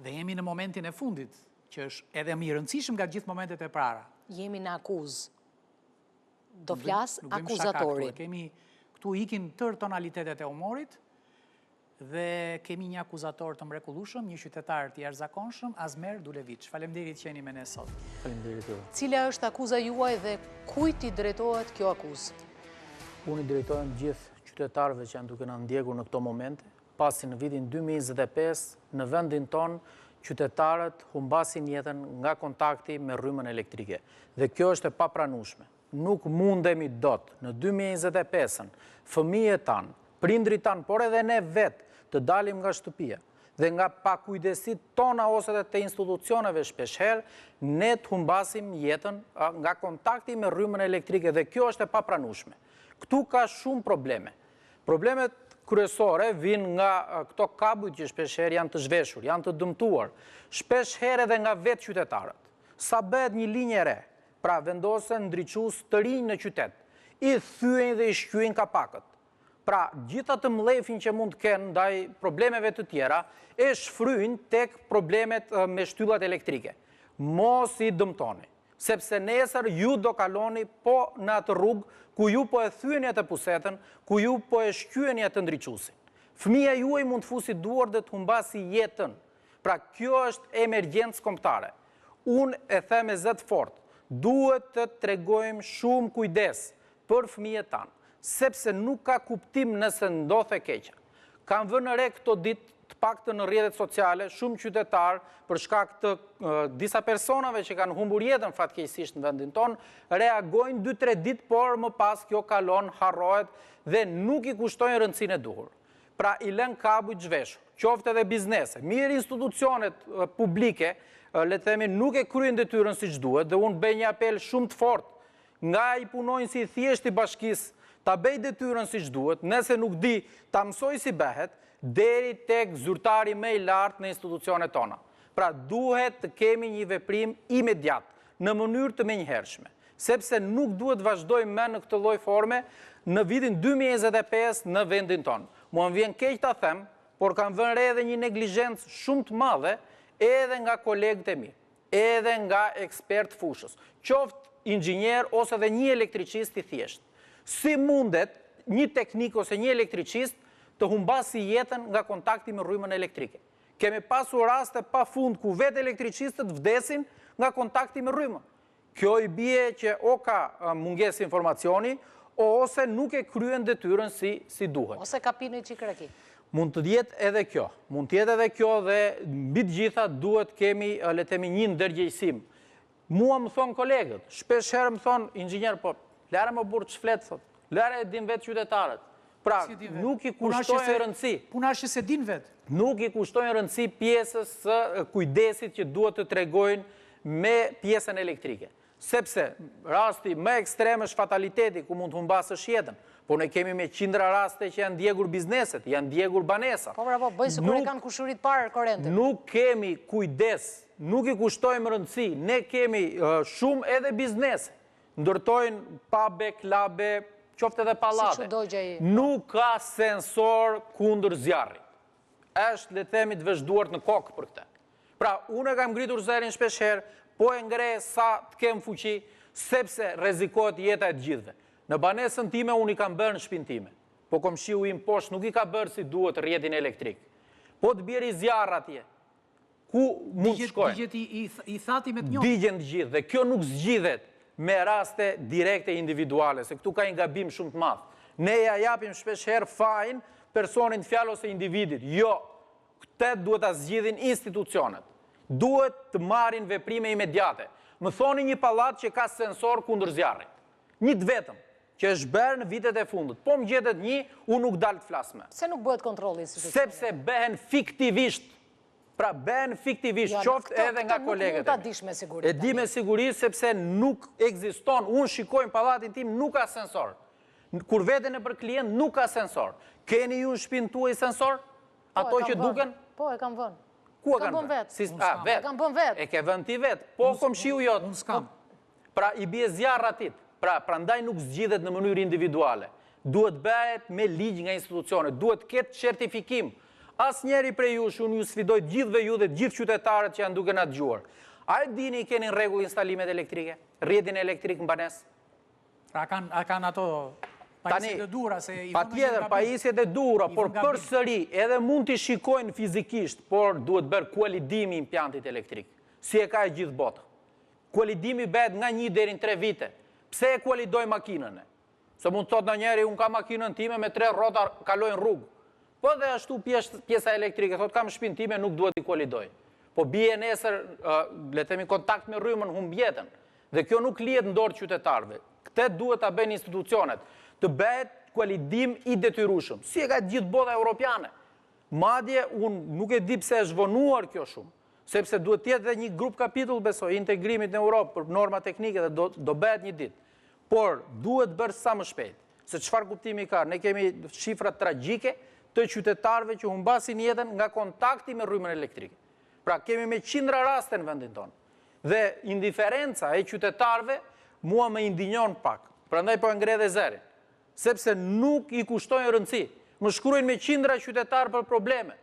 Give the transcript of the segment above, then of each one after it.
Dhe jemi në momentin e fundit, që është edhe më i rëndësishëm nga gjithë momentet e para. Jemi në akuzë. Do flas akuzatori. Kemi këtu ikin tërë tonalitetet e humorit dhe kemi një akuzator të mrekullueshëm, një qytetar të jashtëzakonshëm, Azmer Duleviç. Faleminderit që jeni me ne sot. Faleminderit juve. Cila është akuza juaj dhe kujt i drejtohet kjo akuzë? Unë i drejtohem gjithë qytetarëve që janë duke na ndjekur në këto momente, pasi në vitin 2025 në vendin ton qytetarët humbasin jetën nga kontakti me rrymën elektrike. Dhe kjo është e papranueshme. Nuk mundemi dot në 2025-ën fëmijët tanë, prindrit tanë, por edhe ne vetë të dalim nga shtëpia dhe nga pakujdesit tona ose të institucioneve shpeshherë, ne të humbasim jetën nga kontakti me rrymën elektrike dhe kjo është e papranueshme. Këtu ka shumë probleme. Problemet kryesore vinë nga këto kabujt që shpeshherë janë të zhveshur, janë të dëmtuar, shpeshherë edhe nga vetë qytetarët. Sa bëhet një linjë e re, pra vendosen ndriçues të rinj në qytet, i thyen dhe i shqyen kapakët. Pra, gjitha të mlefin që mund të kenë ndaj problemeve të tjera, e shfryjnë tek problemet me shtyllat elektrike. Mos i dëmtoni, sepse nesër ju do kaloni po në atë rrugë ku ju po e thyeni atë pusetën, ku ju po e shqyeni atë ndriçuesin. Fëmia juaj mund të fusi duar dhe të humbasi jetën. Pra, kjo është emergjencë kombëtare. Unë e them me zë të fortë, duhet të tregojmë shumë kujdes për fëmijët tanë, sepse nuk ka kuptim nëse ndodhe keqja. Kam vënë re këto ditë të paktën në rrjetet sociale, shumë qytetarë për shkak të disa personave që kanë humbur jetën fatkeqësisht në vendin tonë, reagojnë 2-3 ditë, por më pas kjo kalon, harrohet dhe nuk i kushtojnë rëndësinë e duhur. Pra i lën kabujt zhveshur, qoftë edhe biznese, mirë institucionet publike, le të themi, nuk e kryejnë detyrën siç duhet dhe unë bëj një apel shumë të fortë nga i punonjësi i thjeshtë i bashkisë ta bëj detyrën siç duhet, nëse nuk di, ta mësoj si bëhet, deri tek zyrtari më i lartë në institucionet tona. Pra duhet të kemi një veprim imediat, në mënyrë të menjëhershme, sepse nuk duhet vazhdojmë më në këtë lloj forme në vitin 2025 në vendin tonë. Mua më vjen keq ta them, por kam vënë re edhe një neglizhencë shumë të madhe edhe nga kolegët e mi, edhe nga ekspert fushës, qoftë inxhinier ose edhe një elektricist i thjeshtë. Si mundet një teknik ose një elektricist të humbasi jetën nga kontakti me rrymën elektrike? Kemi pasur raste pafund ku vetë elektricistët vdesin nga kontakti me rrymën. Kjo i bie që o ka mungesë informacioni, ose nuk e kryen detyrën si duhet. Ose ka pinë qikraki. Mund të jetë edhe kjo. Mund të jetë edhe kjo dhe mbi të gjitha duhet kemi, le të themi, një ndërgjegjësim. Mua më thon kolegët, shpesh herë më thon inxhinier, po lare më burr ç'flet thot. Lare e din vetë qytetarët. Pra, nuk i kushtojnë rëndësi. Puna është që se din vetë. Nuk i kushtojnë rëndësi pjesës së kujdesit që duhet të tregojnë me pjesën elektrike. Sepse rasti më ekstrem është fataliteti ku mund të humbasësh jetën. Po ne kemi me qindra raste që janë djegur bizneset, janë djegur banesat. Po, bravo, bëj sikur e kanë kushurit parë korrentin. Nuk kemi kujdes, nuk i kushtojmë rëndësi. Ne kemi shumë edhe biznese. Ndërtojnë pabe, klabe, qoftë edhe pallate. Nuk ka sensor kundër zjarrit. Është, le të themi, të vëzhduar në kokë për këtë. Pra, unë e kam ngritur zërin shpeshherë, po e ngre sa të kem fuqi, sepse rrezikohet jeta e të gjithëve. Në banesën time unë i kam bërë në shtëpinë time, po komshiu im poshtë nuk i ka bërë si duhet rrjetin elektrik. Po të bjerë i zjarr atje, ku mund të shkojnë? Digjet i thati me të njohur. Digjen të gjithë, dhe kjo nuk zgjidhet me raste direkte individuale, se këtu ka një gabim shumë të madh. Ne ja japim shpeshherë fajin personin fjalë ose individit. Jo, këtë duhet ta zgjidhin institucionet. Duhet të marrin veprime imediate. Më thoni një pallat që ka sensor kundër zjarrit. Një të vetëm, që është bërë në vitet e fundit. Po më gjetet një, unë nuk dalë të flas me. Se nuk bëhet kontrolli institucional? Sepse bëhen fiktivisht. Pra bëhen fiktivisht, qoftë edhe nga kolegët. Nuk ta dish me siguri. E di me siguri sepse nuk ekziston. Unë shikoj në pallatin tim, nuk ka sensor. Kur veten e për klient, nuk ka sensor. Keni ju në shtëpinë tuaj sensor? Ato që duken? Po, e kam vënë. Ku e kanë vënë? E kam vënë vetë. E ke vënë ti vetë. Po, komshiu jot. Unë s'kam. Pra, i bie zjarr atit. Pra, prandaj nuk zgjidhet në mënyrë individuale. Duhet bëhet me ligj nga institucionet. Duhet ketë certifikim. As njeri prej jush, unë ju sfidoj gjithve ju dhe gjithë qytetarët që janë duke na dëgjuar. A e dini i keni në rregull instalimet elektrike? Rrjetin elektrik në banesë? Pra kanë ato pajisjet e dura se i pa tjetër, pajisjet e dura, por përsëri edhe mund t'i shikojnë fizikisht, por duhet bërë kualidimi impjantit elektrik. Si e ka e gjithë botë. Kualidimi bëhet nga 1 deri në 3 vite. Pse e kualidoj makinën e? Se mund të thot në njeri, unë ka makinën time me 3 rrota kalojnë rrugë. Po dhe ashtu pjesa elektrike, thot kam shpinë time, nuk duhet i kualidoj. Po bie nesër, letemi kontakt me rrymën, humb jetën. Dhe kjo nuk lihet në dorë qytetarëve. Këtë duhet ta bëjnë institucionet. Të bëhet kualidim i detyrueshëm. Si e ka gjithë bota europiane. Madje unë nuk e di pse është vonuar kjo shumë, sepse duhet të jetë edhe një grup kapitull besoj integrimit në Europë për norma teknike dhe do bëhet një ditë. Por duhet bërë sa më shpejt. Se çfarë kuptimi ka? Ne kemi shifra tragjike të qytetarëve që humbasin jetën nga kontakti me rrymën elektrike. Pra kemi me qindra raste në vendin tonë. Dhe indiferenca e qytetarëve mua më indinjon pak. Prandaj po e ngre dhe zerin. Sepse nuk i kushtojnë rëndësi. Më shkruajnë me qindra qytetarë për probleme.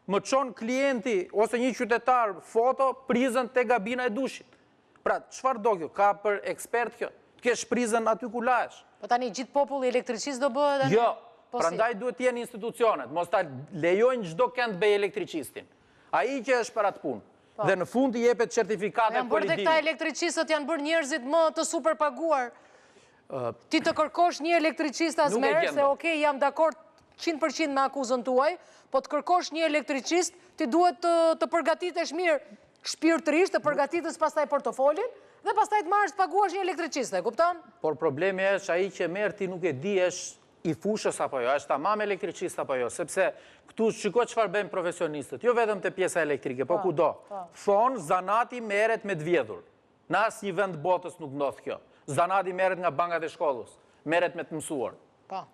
Më çon klienti ose një qytetar foto prizën te gabina e dushit. Pra çfarë do kjo? Ka për ekspert kjo? Të kesh prizën aty ku lahesh. Po tani gjithë populli elektriqist do bëhet? Jo, prandaj duhet të jenë institucionet, mos ta lejojnë çdo kënd bëj elektriqistin. Ai që është për atë punë. Dhe në fund i jepet certifikate janë bërë dhe këta elektriqistët janë bërë njerëzit më të superpaguar. Ti të kërkosh një elektriqist asmerë, se okej, jam dakord 100% me akuzën tuaj, po të kërkosh një elektriqist, ti duhet të përgatitesh mirë shpirtërisht, të përgatitës pastaj portofolin, dhe pastaj të marrësh të paguash një elektriqist, e kupton? Por problemi është ai që merr ti nuk e di është i fushës apo jo, është tamam elektricist apo jo, sepse këtu shiko çfarë bëjnë profesionistët, jo vetëm te pjesa elektrike, po kudo. Thonë zanati merret me të vjedhur. Në asnjë vend botës nuk ndodh kjo. Zanati merret nga bankat e shkollës, merret me të mësuar.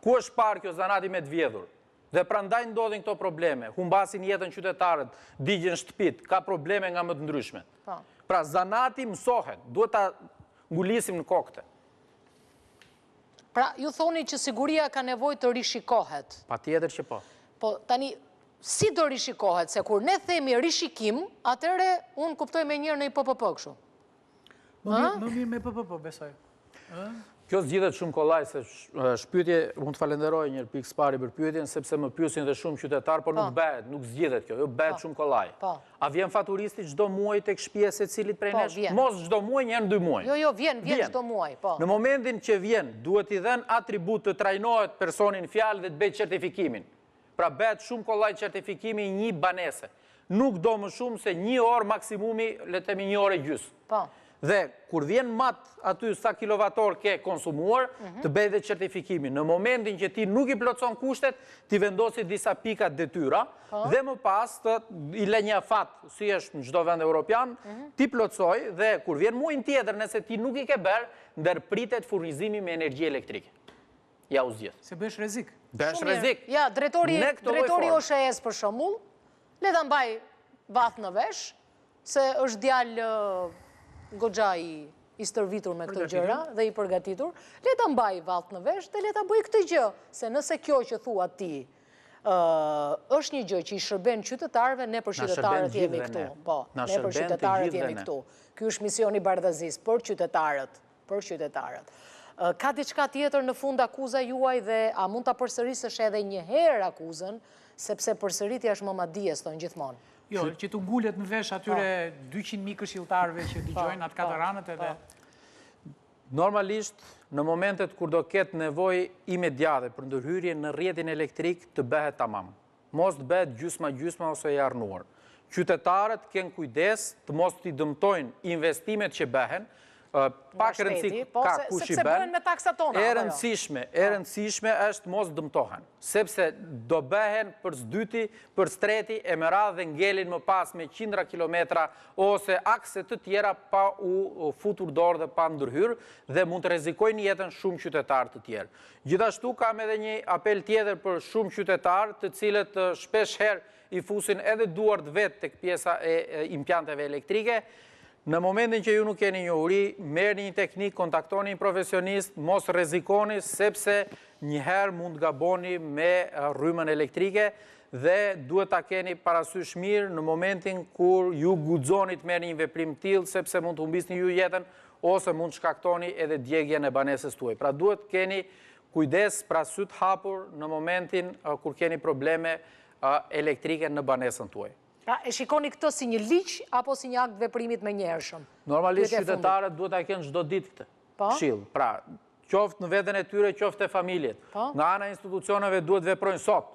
Ku është parë kjo zanati me të vjedhur? Dhe prandaj ndodhin këto probleme, humbasin jetën qytetarët, digjen shtëpit, ka probleme nga më të ndryshmet. Pra zanati mësohet, duhet ta ngulisim në kokte. Pra, ju thoni që siguria ka nevojë të rishikohet. Patjetër që po. Po, tani, si do rishikohet? Se kur ne themi rishikim, atëre unë kuptoj me njërë në i PPP kështu. Më mirë me PPP, besoj. Kjo zgjidhet shumë kollaj, se shpytje, mund të falenderoj njërë pikë pari për pyetjen, sepse më pyesin dhe shumë qytetar, por nuk bëhet, nuk zgjidhet kjo, jo bëhet shumë kollaj. A vjen faturisti çdo muaj tek shtëpia e secilit prej nesh? Mos çdo muaj, një herë në 2 muaj. Jo, vjen çdo muaj, po. Në momentin që vjen, duhet i dhënë atribut të trajnohet personin fjalë dhe të bëjë certifikimin. Pra bëhet shumë kollaj certifikimi i një banese. Nuk do më shumë se 1 orë maksimumi, le të themi 1 orë e gjys. Po. Dhe kur vjen mat aty sa kilovator ke konsumuar, të bëj dhe certifikimin. Në momentin që ti nuk i plotson kushtet, ti vendosi disa pika detyra, dhe më pas të i lë një afat, si është në çdo vend evropian, ti plotsoj dhe kur vjen muajin tjetër, nëse ti nuk i ke bërë, ndërpritet furnizimi me energji elektrike. Ja u zgjidh. Se bësh rrezik. Bësh rrezik. Ja, drejtori OSHE-s për shembull, le ta mbaj vath në vesh, se është djalë goxha i stërvitur me këtë gjëra dhe i përgatitur, le ta mbaj vath në vesh dhe le ta bëj këtë gjë, se nëse kjo që thua ti është një gjë që i shërben qytetarëve, ne për qytetarët jemi këtu. Po, ne për qytetarët jemi këtu. Ky është misioni bardhëzisë për qytetarët. Ka diçka tjetër në fund akuza juaj dhe a mund ta përsërisësh edhe një herë akuzën, sepse përsëritja është mamadies thonë gjithmonë. Jo, që të ngullet në vesh atyre 200.000 këshilltarëve që dëgjojnë atë 4 anët edhe... Normalisht, në momentet kur do ketë nevojë imediate për ndërhyrje në rrjetin elektrik të bëhet tamam. Mos të bëhet gjysma ose i arnuar. Qytetarët kanë kujdes të mos t'i dëmtojnë investimet që bëhen, pak rëndësi ka kush i bën. E rëndësishme është mos dëmtohen, sepse do bëhen për s'dyti, për s'treti, e me radhë dhe ngelin më pas me qindra kilometra ose akse të tjera pa u futur dorë dhe pa ndërhyr dhe mund të rrezikojnë jetën shumë qytetarë të tjerë. Gjithashtu kam edhe një apel tjetër për shumë qytetarë të cilët shpesh herë i fusin edhe duart vetë tek pjesa e impjanteve elektrike. Në momentin që ju nuk keni njohuri, merrni një teknik, kontaktoni një profesionist, mos rrezikoni sepse njëherë mund gaboni me rrymën elektrike dhe duhet ta keni parasysh mirë në momentin kur ju guxoni të merrni një veprim tillë, sepse mund të humbisni ju jetën ose mund të shkaktoni edhe djegjen e banesës tuaj. Pra duhet keni kujdes pra sy të hapur në momentin kur keni probleme elektrike në banesën tuaj. Pra, e shikoni këtë si një ligj apo si një akt veprimit me njerëshëm? Normalisht qytetarët duhet ta kenë çdo ditë këtë këshill. Pra, qoftë në veten e tyre, qoftë e familjet. Nga ana e institucioneve duhet veprojnë sot.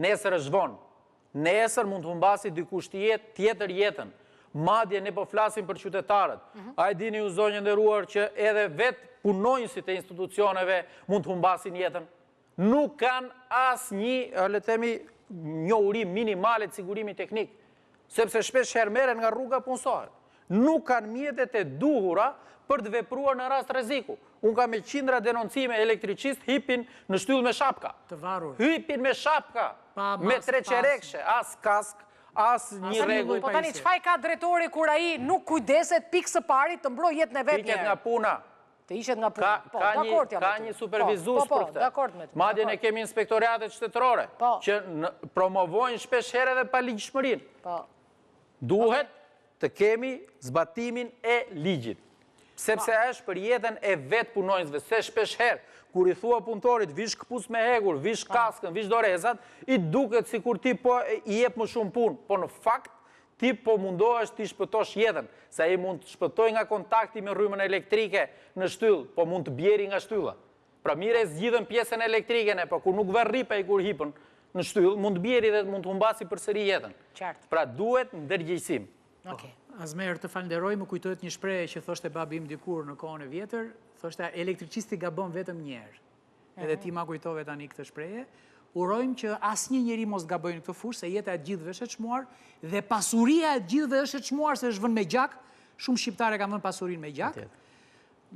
Nesër është vonë. Nesër mund të humbasi dikush tjetër jetën. Madje ne po flasim për qytetarët. A e dini ju zonjë nderuar që edhe vetë punonjësit e institucioneve mund të humbasin jetën? Nuk kanë asnjë, le të themi, njohuri minimale të sigurimit teknik, sepse shpesh herë merren nga rruga punësorët. Nuk kanë mjetet e duhura për të vepruar në rast rreziku. Unë kam me qindra denoncime elektricistë hipin në shtyllë me shapka. Të varur. Hypin me shapka, me treqerekshe, as kask, as një rregull. Po tani çfarë ka drejtori kur ai nuk kujdeset pikë së pari të mbrojë jetën e vet? Piket nga puna. Të ishet nga puna. Ka një supervizues për këtë. Madje ne kemi inspektoratet shtetërore që promovojnë shpesh herë edhe paligjshmërinë. Duhet të kemi zbatimin e ligjit, sepse është për jetën e vetë punonjësve, se shpesh herë, kur i thua punëtorit, vish këpus me hegur, vish kaskën, vish dorezat, i duket si kur ti po i jep më shumë punë, po në fakt, ti po mundohesh ti shpëtosh jetën, sa i mund të shpëtoj nga kontakti me rrymën elektrike në shtyllë, po mund të bjeri nga shtylla. Pra mire zgjidhen pjesën elektrike, po kur nuk verripa i kur hipën në shtyllë, mund të bjeri dhe mund të humbasi përsëri jetën. Pra duhet ndërgjegjësim. Azmer, të falenderoj, më kujtohet një shprehje që thoshte babim dikur në kohën e vjetër, thoshte elektricisti gabon vetëm një herë. Edhe ti ma kujtove tani këtë shprehje. Urojmë që asnjë njeri mos gabojnë këtë fushë, se jeta e gjithëve është e çmuar dhe pasuria e gjithëve është e çmuar se është vënë me gjak. Shumë shqiptare kanë vënë pasurinë me gjak.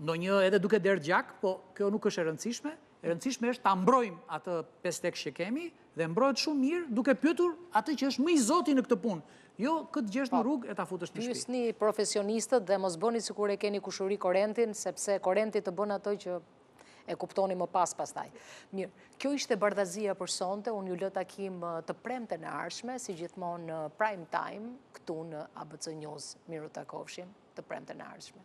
Ndonjë edhe duke derë gjak, po kjo nuk është e rëndësishme. E rëndësishme është ta mbrojmë atë 5 tek që kemi dhe mbrohet shumë mirë duke pyetur atë që është më i zoti në këtë punë. Jo këtë gjesh në rrugë e ta futësh në shtëpi. Pyesni profesionistët dhe mos bëni sikur e keni kushuri korrentin, sepse korrenti të bën ato që e kuptoni më pastaj. Mirë, kjo ishte bardhazia për sonte, unë ju lë takim të premten e ardhshme, si gjithmonë në prime time, këtu në ABC News. Miru takofshim, të premten e ardhshme.